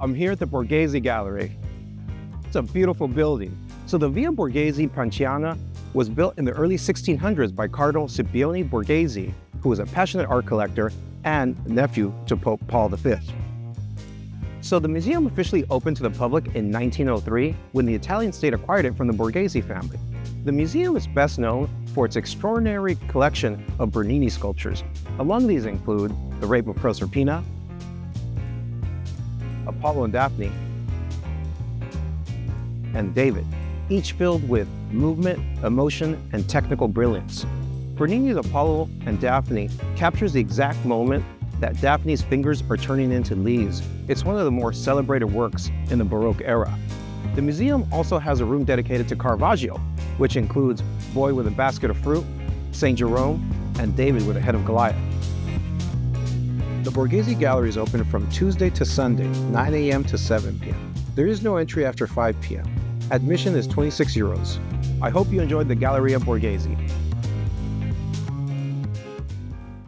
I'm here at the Borghese Gallery. It's a beautiful building. So the Via Borghese Princiana was built in the early 1600s by Cardinal Scipione Borghese, who was a passionate art collector and nephew to Pope Paul V. So the museum officially opened to the public in 1903 when the Italian state acquired it from the Borghese family. The museum is best known for its extraordinary collection of Bernini sculptures. Among these include the Rape of Proserpina, Apollo and Daphne, and David, each filled with movement, emotion, and technical brilliance. Bernini's Apollo and Daphne captures the exact moment that Daphne's fingers are turning into leaves. It's one of the more celebrated works in the Baroque era. The museum also has a room dedicated to Caravaggio, which includes Boy with a Basket of Fruit, St. Jerome, and David with a Head of Goliath. The Borghese Gallery is open from Tuesday to Sunday, 9 a.m. to 7 p.m. There is no entry after 5 p.m. Admission is €26. I hope you enjoyed the Galleria Borghese.